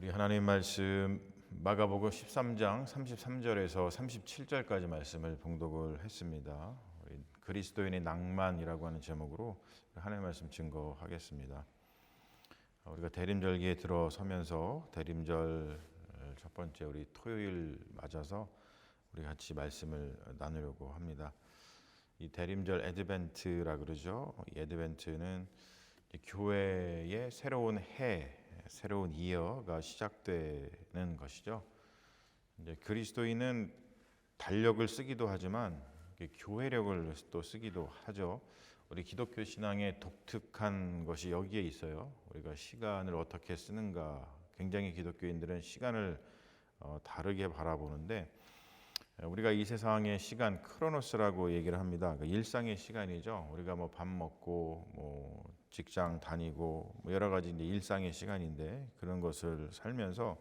우리 하나님 말씀 마가복음 13장 33절에서 37절까지 말씀을 봉독을 했습니다. 우리 그리스도인의 낭만이라고 하는 제목으로 하나님 말씀 증거하겠습니다. 우리가 대림절기에 들어서면서 대림절 첫 번째 우리 토요일 맞아서 우리 같이 말씀을 나누려고 합니다. 이 대림절 애드벤트라 그러죠. 이 애드벤트는 교회의 새로운 해, 새로운 이어가 시작되는 것이죠. 이제 그리스도인은 달력을 쓰기도 하지만 교회력을 또 쓰기도 하죠. 우리 기독교 신앙의 독특한 것이 여기에 있어요. 우리가 시간을 어떻게 쓰는가, 굉장히 기독교인들은 시간을 다르게 바라보는데, 우리가 이 세상의 시간 크로노스라고 얘기를 합니다. 그러니까 일상의 시간이죠. 우리가 뭐 밥 먹고 뭐 직장 다니고 뭐 여러 가지 이제 일상의 시간인데, 그런 것을 살면서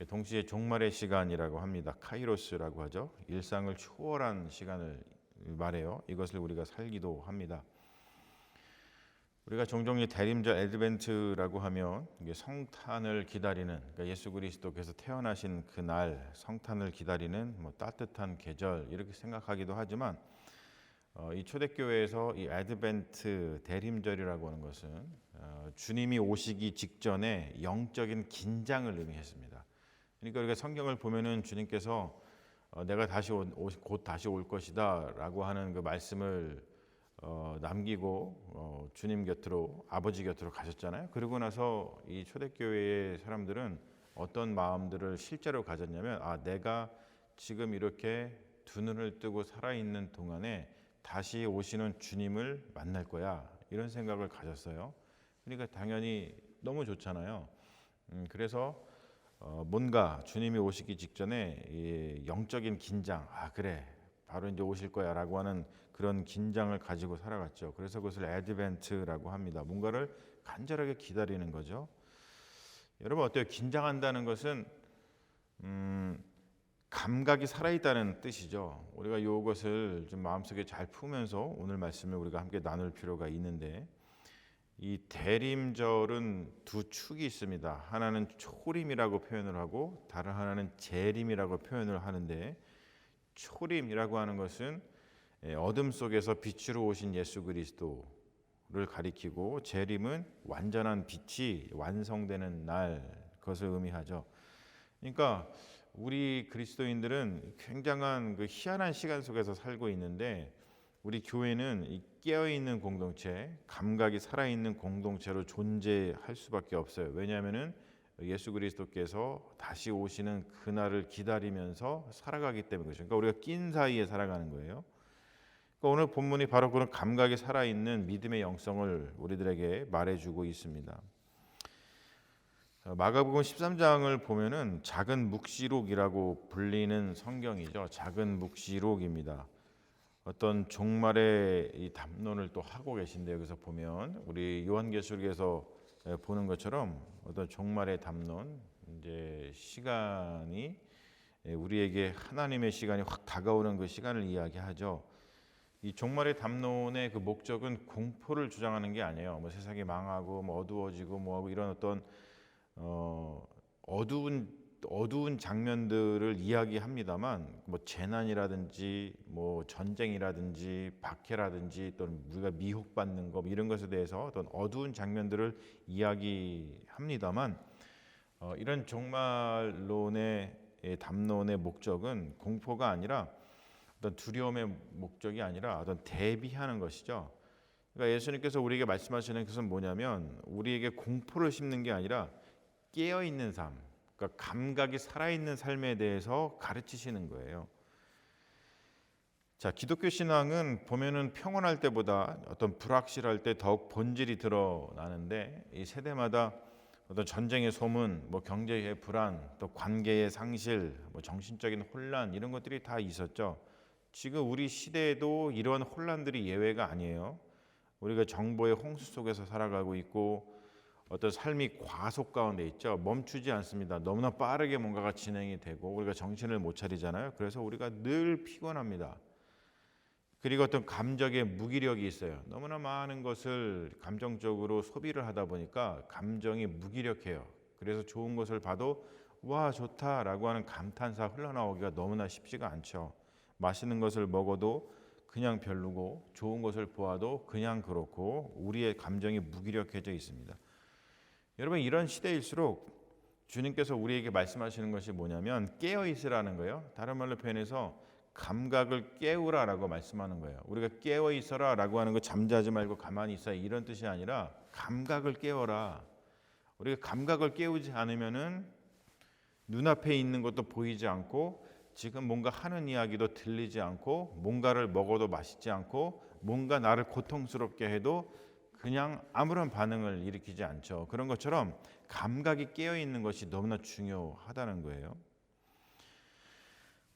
동시에 종말의 시간이라고 합니다. 카이로스라고 하죠. 일상을 초월한 시간을 말해요. 이것을 우리가 살기도 합니다. 우리가 종종 이 대림절 애드벤트라고 하면 이게 성탄을 기다리는, 그러니까 예수 그리스도께서 태어나신 그날 성탄을 기다리는 뭐 따뜻한 계절 이렇게 생각하기도 하지만, 이 초대교회에서 이 애드벤트 대림절이라고 하는 것은 주님이 오시기 직전에 영적인 긴장을 의미했습니다. 그러니까 우리가 성경을 보면은 주님께서 내가 곧 다시 올 것이다라고 하는 그 말씀을 남기고 주님 곁으로, 아버지 곁으로 가셨잖아요. 그러고 나서 이 초대교회의 사람들은 어떤 마음들을 실제로 가졌냐면, 내가 지금 이렇게 두 눈을 뜨고 살아있는 동안에 다시 오시는 주님을 만날 거야, 이런 생각을 가졌어요. 그러니까 당연히 너무 좋잖아요. 그래서 뭔가 주님이 오시기 직전에 이 영적인 긴장, 그래 바로 이제 오실 거야 라고 하는 그런 긴장을 가지고 살아갔죠. 그래서 그것을 애드벤트라고 합니다. 뭔가를 간절하게 기다리는 거죠. 여러분 어때요? 긴장한다는 것은 감각이 살아있다는 뜻이죠. 우리가 이것을 좀 마음속에 잘 품으면서 오늘 말씀을 우리가 함께 나눌 필요가 있는데, 이 대림절은 두 축이 있습니다. 하나는 초림이라고 표현을 하고 다른 하나는 재림이라고 표현을 하는데, 초림이라고 하는 것은 어둠 속에서 빛으로 오신 예수 그리스도를 가리키고, 재림은 완전한 빛이 완성되는 날, 그것을 의미하죠. 그러니까 우리 그리스도인들은 굉장한 그 희한한 시간 속에서 살고 있는데, 우리 교회는 이 깨어있는 공동체, 감각이 살아있는 공동체로 존재할 수밖에 없어요. 왜냐하면은 예수 그리스도께서 다시 오시는 그날을 기다리면서 살아가기 때문에 그렇죠. 그러니까 우리가 낀 사이에 살아가는 거예요. 그러니까 오늘 본문이 바로 그런 감각이 살아있는 믿음의 영성을 우리들에게 말해주고 있습니다. 마가복음 13장을 보면은 작은 묵시록이라고 불리는 성경이죠. 작은 묵시록입니다. 어떤 종말의 이 담론을 또 하고 계신데, 여기서 보면 우리 요한계시록에서 보는 것처럼 어떤 종말의 담론, 이제 시간이 우리에게 하나님의 시간이 확 다가오는 그 시간을 이야기하죠. 이 종말의 담론의 그 목적은 공포를 주장하는 게 아니에요. 뭐 세상이 망하고 뭐 어두워지고 뭐 이런 어떤 어두운 장면들을 이야기합니다만, 뭐 재난이라든지 뭐 전쟁이라든지 박해라든지 또는 우리가 미혹받는 것 이런 것에 대해서 어떤 어두운 장면들을 이야기합니다만, 이런 종말론의 담론의 목적은 공포가 아니라 어떤 두려움의 목적이 아니라 어떤 대비하는 것이죠. 그러니까 예수님께서 우리에게 말씀하시는 것은 뭐냐면, 우리에게 공포를 심는 게 아니라 깨어있는 삶, 그러니까 감각이 살아있는 삶에 대해서 가르치시는 거예요. 자, 기독교 신앙은 보면은 평온할 때보다 어떤 불확실할 때 더욱 본질이 드러나는데, 이 세대마다 어떤 전쟁의 소문, 뭐 경제의 불안, 또 관계의 상실, 뭐 정신적인 혼란, 이런 것들이 다 있었죠. 지금 우리 시대에도 이러한 혼란들이 예외가 아니에요. 우리가 정보의 홍수 속에서 살아가고 있고, 어떤 삶이 과속 가운데 있죠. 멈추지 않습니다. 너무나 빠르게 뭔가가 진행이 되고 우리가 정신을 못 차리잖아요. 그래서 우리가 늘 피곤합니다. 그리고 어떤 감정의 무기력이 있어요. 너무나 많은 것을 감정적으로 소비를 하다 보니까 감정이 무기력해요. 그래서 좋은 것을 봐도 와 좋다라고 하는 감탄사 흘러나오기가 너무나 쉽지가 않죠. 맛있는 것을 먹어도 그냥 별로고 좋은 것을 보아도 그냥 그렇고 우리의 감정이 무기력해져 있습니다. 여러분 이런 시대일수록 주님께서 우리에게 말씀하시는 것이 뭐냐면 깨어 있으라는 거예요. 다른 말로 표현해서 감각을 깨우라라고 말씀하는 거예요. 우리가 깨어 있어라라고 하는 거 잠자지 말고 가만히 있어 이런 뜻이 아니라 감각을 깨워라. 우리가 감각을 깨우지 않으면은 눈앞에 있는 것도 보이지 않고 지금 뭔가 하는 이야기도 들리지 않고 뭔가를 먹어도 맛있지 않고 뭔가 나를 고통스럽게 해도 그냥 아무런 반응을 일으키지 않죠. 그런 것처럼 감각이 깨어 있는 것이 너무나 중요하다는 거예요.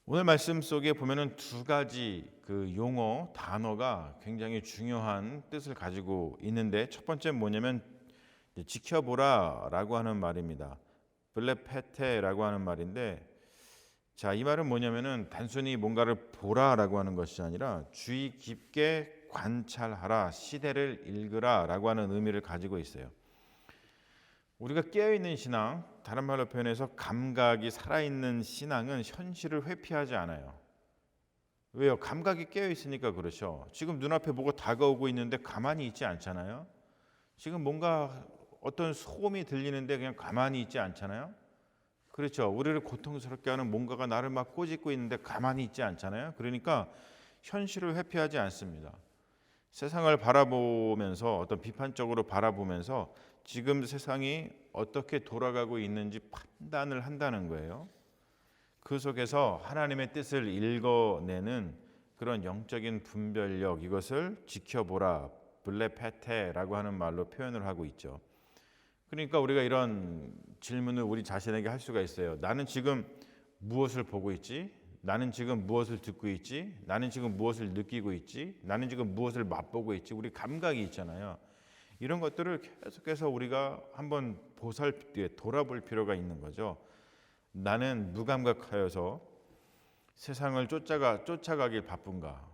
오늘 말씀 속에 보면은 두 가지 그 용어 단어가 굉장히 중요한 뜻을 가지고 있는데 첫 번째는 뭐냐면 지켜보라라고 하는 말입니다. 블레페테라고 하는 말인데 자, 이 말은 뭐냐면은 단순히 뭔가를 보라라고 하는 것이 아니라 주의 깊게 관찰하라, 시대를 읽으라라고 하는 의미를 가지고 있어요. 우리가 깨어있는 신앙, 다른 말로 표현해서 감각이 살아있는 신앙은 현실을 회피하지 않아요. 왜요? 감각이 깨어있으니까 그렇죠. 지금 눈앞에 뭐가 다가오고 있는데 가만히 있지 않잖아요. 지금 뭔가 어떤 소음이 들리는데 그냥 가만히 있지 않잖아요. 그렇죠. 우리를 고통스럽게 하는 뭔가가 나를 막 꼬집고 있는데 가만히 있지 않잖아요. 그러니까 현실을 회피하지 않습니다. 세상을 바라보면서 어떤 비판적으로 바라보면서 지금 세상이 어떻게 돌아가고 있는지 판단을 한다는 거예요. 그 속에서 하나님의 뜻을 읽어내는 그런 영적인 분별력, 이것을 지켜보라, 블레페테라고 하는 말로 표현을 하고 있죠. 그러니까 우리가 이런 질문을 우리 자신에게 할 수가 있어요. 나는 지금 무엇을 보고 있지? 나는 지금 무엇을 듣고 있지? 나는 지금 무엇을 느끼고 있지? 나는 지금 무엇을 맛보고 있지? 우리 감각이 있잖아요. 이런 것들을 계속해서 우리가 한번 돌아볼 필요가 있는 거죠. 나는 무감각하여서 세상을 쫓아가길 바쁜가?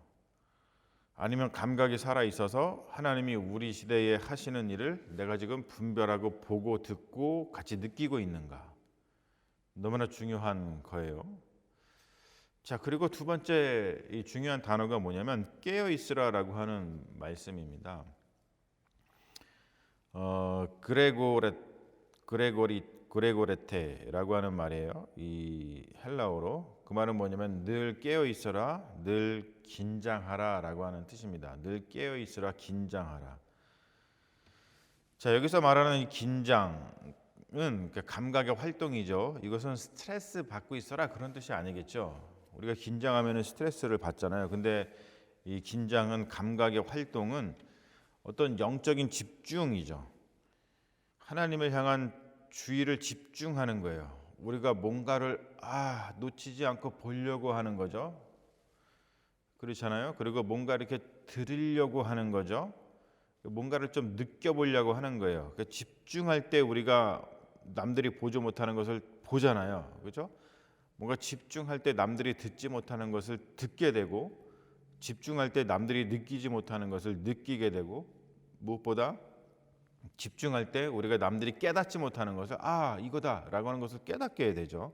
아니면 감각이 살아 있어서 하나님이 우리 시대에 하시는 일을 내가 지금 분별하고 보고 듣고 같이 느끼고 있는가? 너무나 중요한 거예요. 자, 그리고 두 번째 이 중요한 단어가 뭐냐면 깨어 있으라라고 하는 말씀입니다. 그레고레테라고 하는 말이에요. 이 헬라어로 그 말은 뭐냐면 늘 깨어 있어라, 늘 긴장하라라고 하는 뜻입니다. 늘 깨어 있으라, 긴장하라. 자, 여기서 말하는 이 긴장은 감각의 활동이죠. 이것은 스트레스 받고 있어라 그런 뜻이 아니겠죠. 우리가 긴장하면 스트레스를 받잖아요. 근데 이 긴장은 감각의 활동은 어떤 영적인 집중이죠. 하나님을 향한 주의를 집중하는 거예요. 우리가 뭔가를 놓치지 않고 보려고 하는 거죠. 그렇잖아요. 그리고 뭔가 이렇게 들으려고 하는 거죠. 뭔가를 좀 느껴보려고 하는 거예요. 그러니까 집중할 때 우리가 남들이 보지 못하는 것을 보잖아요. 그렇죠? 뭔가 집중할 때 남들이 듣지 못하는 것을 듣게 되고 집중할 때 남들이 느끼지 못하는 것을 느끼게 되고 무엇보다 집중할 때 우리가 남들이 깨닫지 못하는 것을 이거다라고 하는 것을 깨닫게 되죠.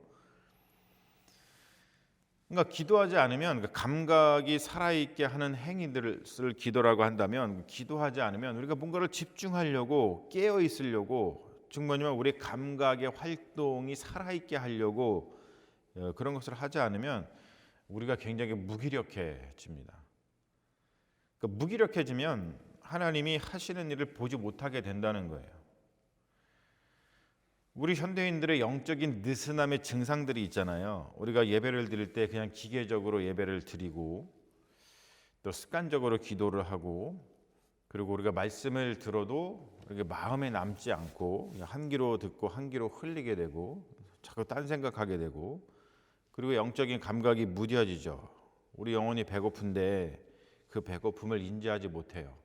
그러니까 기도하지 않으면 감각이 살아있게 하는 행위들을 기도라고 한다면 기도하지 않으면 우리가 뭔가를 집중하려고 깨어 있으려고 정말이면 우리 감각의 활동이 살아있게 하려고 그런 것을 하지 않으면 우리가 굉장히 무기력해집니다. 그러니까 무기력해지면 하나님이 하시는 일을 보지 못하게 된다는 거예요. 우리 현대인들의 영적인 느슨함의 증상들이 있잖아요. 우리가 예배를 드릴 때 그냥 기계적으로 예배를 드리고 또 습관적으로 기도를 하고 그리고 우리가 말씀을 들어도 이렇게 마음에 남지 않고 한 귀로 듣고 한 귀로 흘리게 되고 자꾸 딴 생각하게 되고 그리고 영적인 감각이 무뎌지죠. 우리 영혼이 배고픈데 그 배고픔을 인지하지 못해요.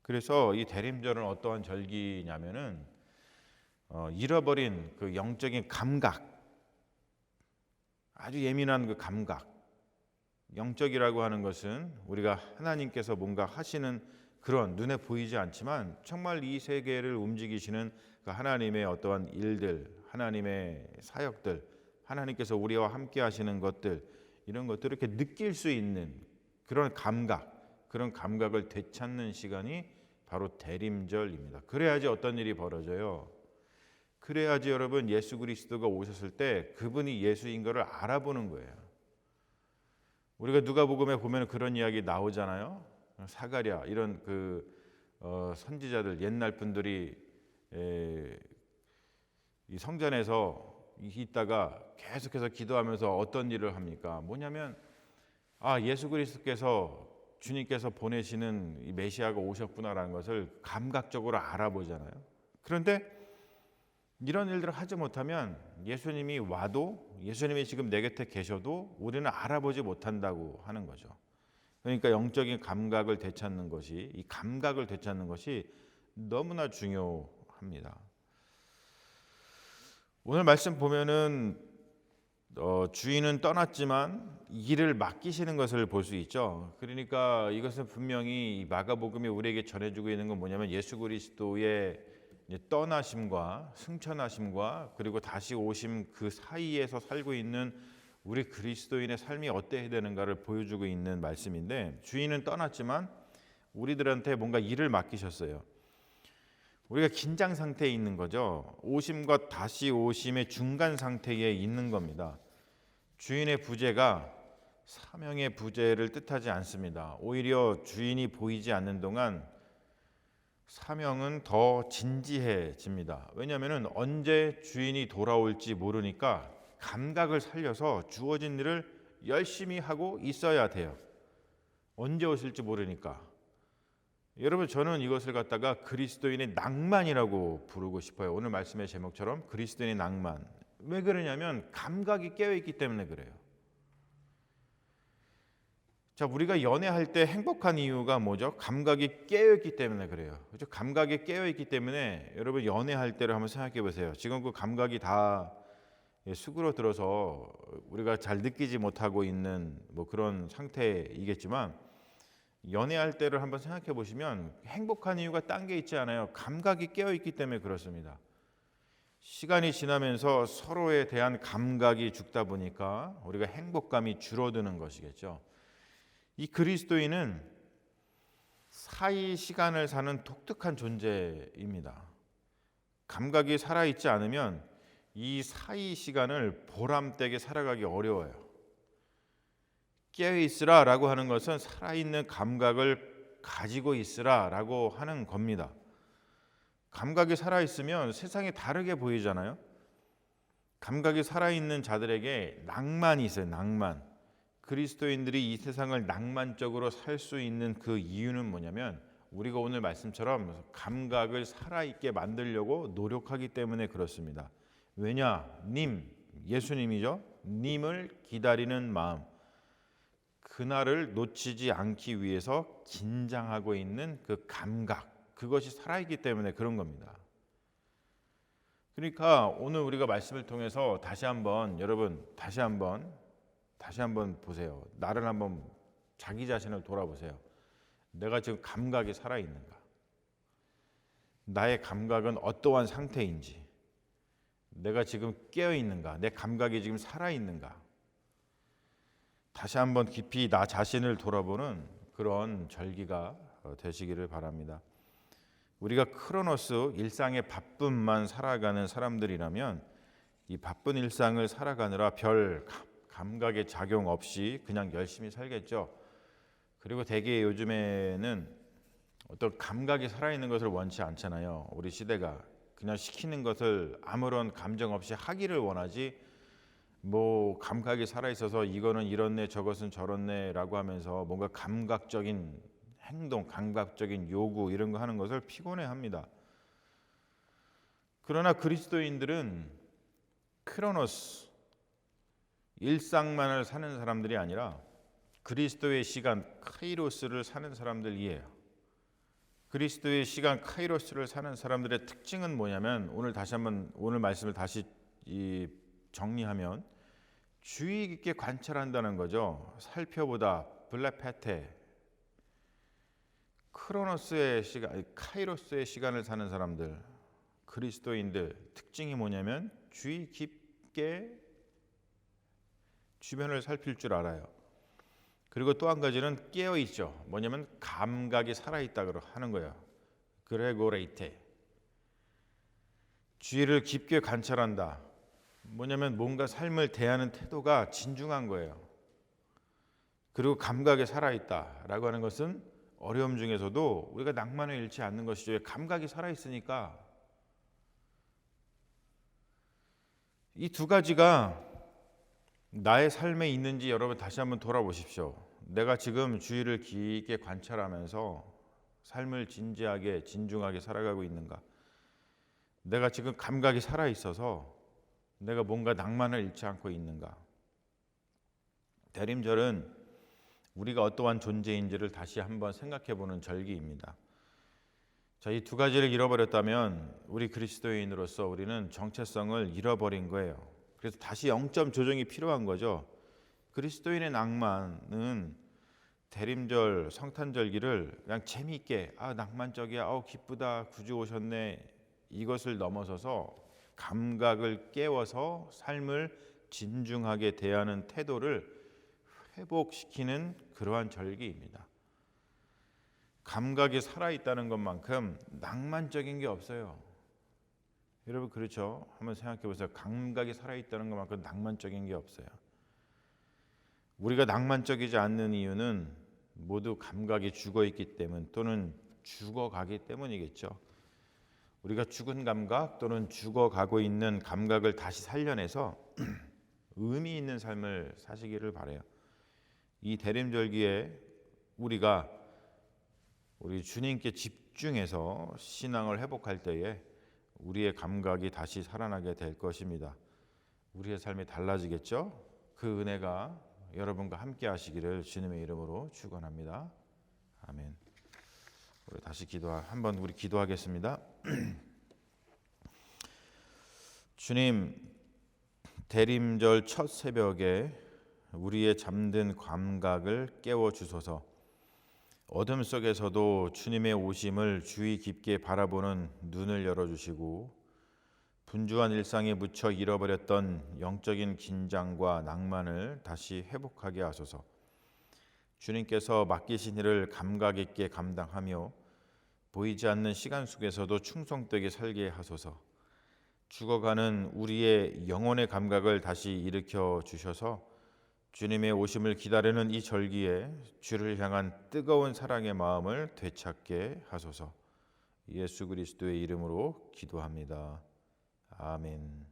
그래서 이 대림절은 어떠한 절기냐면은 잃어버린 그 영적인 감각, 아주 예민한 그 감각, 영적이라고 하는 것은 우리가 하나님께서 뭔가 하시는 그런 눈에 보이지 않지만 정말 이 세계를 움직이시는 그 하나님의 어떠한 일들, 하나님의 사역들, 하나님께서 우리와 함께 하시는 것들, 이런 것들을 이렇게 느낄 수 있는 그런 그런 감각을 되찾는 시간이 바로 대림절입니다. 그래야지 어떤 일이 벌어져요. 그래야지 여러분 예수 그리스도가 오셨을 때 그분이 예수인 것을 알아보는 거예요. 우리가 누가복음에 보면 그런 이야기 나오잖아요. 사가랴 이런 선지자들 옛날 분들이 이 성전에서 있다가 계속해서 기도하면서 어떤 일을 합니까? 뭐냐면 예수 그리스도께서 주님께서 보내시는 이 메시아가 오셨구나라는 것을 감각적으로 알아보잖아요. 그런데 이런 일들을 하지 못하면 예수님이 와도 예수님이 지금 내 곁에 계셔도 우리는 알아보지 못한다고 하는 거죠. 그러니까 영적인 감각을 되찾는 것이, 이 감각을 되찾는 것이 너무나 중요합니다. 오늘 말씀 보면은 주인은 떠났지만 일을 맡기시는 것을 볼 수 있죠. 그러니까 이것은 분명히 마가복음이 우리에게 전해주고 있는 건 뭐냐면 예수 그리스도의 떠나심과 승천하심과 그리고 다시 오심 그 사이에서 살고 있는 우리 그리스도인의 삶이 어때야 되는가를 보여주고 있는 말씀인데, 주인은 떠났지만 우리들한테 뭔가 일을 맡기셨어요. 우리가 긴장 상태에 있는 거죠. 오심과 다시 오심의 중간 상태에 있는 겁니다. 주인의 부재가 사명의 부재를 뜻하지 않습니다. 오히려 주인이 보이지 않는 동안 사명은 더 진지해집니다. 왜냐하면 언제 주인이 돌아올지 모르니까 감각을 살려서 주어진 일을 열심히 하고 있어야 돼요. 언제 오실지 모르니까. 여러분, 저는 이것을 갖다가 그리스도인의 낭만이라고 부르고 싶어요. 오늘 말씀의 제목처럼 그리스도인의 낭만. 왜 그러냐면 감각이 깨어있기 때문에 그래요. 자, 우리가 연애할 때 행복한 이유가 뭐죠? 감각이 깨어있기 때문에 그래요. 그렇죠? 감각이 깨어있기 때문에 여러분 연애할 때를 한번 생각해 보세요. 지금 그 감각이 다 수그러들어서 우리가 잘 느끼지 못하고 있는 그런 상태이겠지만, 연애할 때를 한번 생각해 보시면 행복한 이유가 딴 게 있지 않아요. 감각이 깨어있기 때문에 그렇습니다. 시간이 지나면서 서로에 대한 감각이 죽다 보니까 우리가 행복감이 줄어드는 것이겠죠. 이 그리스도인은 사이 시간을 사는 독특한 존재입니다. 감각이 살아있지 않으면 이 사이 시간을 보람되게 살아가기 어려워요. 깨어있으라 라고 하는 것은 살아있는 감각을 가지고 있으라 라고 하는 겁니다. 감각이 살아있으면 세상이 다르게 보이잖아요. 감각이 살아있는 자들에게 낭만이 있어요. 낭만. 그리스도인들이 이 세상을 낭만적으로 살 수 있는 그 이유는 뭐냐면 우리가 오늘 말씀처럼 감각을 살아있게 만들려고 노력하기 때문에 그렇습니다. 왜냐? 예수님이죠. 님을 기다리는 마음, 그날을 놓치지 않기 위해서 긴장하고 있는 그 감각, 그것이 살아있기 때문에 그런 겁니다. 그러니까 오늘 우리가 말씀을 통해서 다시 한번 보세요. 나를 한번, 자기 자신을 돌아보세요. 내가 지금 감각이 살아있는가? 나의 감각은 어떠한 상태인지, 내가 지금 깨어있는가? 내 감각이 지금 살아있는가? 다시 한번 깊이 나 자신을 돌아보는 그런 절기가 되시기를 바랍니다. 우리가 크로노스, 일상의 바쁨만 살아가는 사람들이라면 이 바쁜 일상을 살아가느라 별 감각의 작용 없이 그냥 열심히 살겠죠. 그리고 대개 요즘에는 어떤 감각이 살아있는 것을 원치 않잖아요. 우리 시대가 그냥 시키는 것을 아무런 감정 없이 하기를 원하지, 감각이 살아있어서 이거는 이렇네 저것은 저렇네 라고 하면서 뭔가 감각적인 행동, 감각적인 요구 이런 거 하는 것을 피곤해합니다. 그러나 그리스도인들은 크로노스, 일상만을 사는 사람들이 아니라 그리스도의 시간 카이로스를 사는 사람들이에요. 그리스도의 시간 카이로스를 사는 사람들의 특징은 뭐냐면 오늘 말씀을 다시 정리하면 주의 깊게 관찰한다는 거죠. 살펴보다, 블레페테, 크로노스의 시간, 카이로스의 시간을 사는 사람들, 그리스도인들 특징이 뭐냐면 주의 깊게 주변을 살필 줄 알아요. 그리고 또 한 가지는 깨어 있죠. 뭐냐면 감각이 살아 있다고 하는 거예요. 그레고레이테. 주의를 깊게 관찰한다. 뭐냐면 뭔가 삶을 대하는 태도가 진중한 거예요. 그리고 감각에 살아있다라고 하는 것은 어려움 중에서도 우리가 낭만을 잃지 않는 것이죠. 감각이 살아있으니까. 이 두 가지가 나의 삶에 있는지 여러분 다시 한번 돌아보십시오. 내가 지금 주의를 깊게 관찰하면서 삶을 진지하게 진중하게 살아가고 있는가? 내가 지금 감각이 살아있어서 내가 뭔가 낭만을 잃지 않고 있는가? 대림절은 우리가 어떠한 존재인지를 다시 한번 생각해보는 절기입니다. 자, 이 두 가지를 잃어버렸다면 우리 그리스도인으로서 우리는 정체성을 잃어버린 거예요. 그래서 다시 영점 조정이 필요한 거죠. 그리스도인의 낭만은 대림절 성탄절기를 그냥 재미있게 낭만적이야, 기쁘다, 구주 오셨네, 이것을 넘어서서 감각을 깨워서 삶을 진중하게 대하는 태도를 회복시키는 그러한 절기입니다. 감각이 살아있다는 것만큼 낭만적인 게 없어요. 여러분 그렇죠? 한번 생각해 보세요. 감각이 살아있다는 것만큼 낭만적인 게 없어요. 우리가 낭만적이지 않는 이유는 모두 감각이 죽어있기 때문 또는 죽어가기 때문이겠죠. 우리가 죽은 감각 또는 죽어가고 있는 감각을 다시 살려내서 의미 있는 삶을 사시기를 바라요. 이 대림절기에 우리가 우리 주님께 집중해서 신앙을 회복할 때에 우리의 감각이 다시 살아나게 될 것입니다. 우리의 삶이 달라지겠죠? 그 은혜가 여러분과 함께 하시기를 주님의 이름으로 축원합니다. 아멘. 우리 다시 한번 우리 기도하겠습니다. 주님, 대림절 첫 새벽에 우리의 잠든 감각을 깨워 주소서. 어둠 속에서도 주님의 오심을 주의 깊게 바라보는 눈을 열어주시고 분주한 일상에 묻혀 잃어버렸던 영적인 긴장과 낭만을 다시 회복하게 하소서. 주님께서 맡기신 일을 감각 있게 감당하며 보이지 않는 시간 속에서도 충성되게 살게 하소서. 죽어가는 우리의 영혼의 감각을 다시 일으켜 주셔서 주님의 오심을 기다리는 이 절기에 주를 향한 뜨거운 사랑의 마음을 되찾게 하소서. 예수 그리스도의 이름으로 기도합니다. 아멘.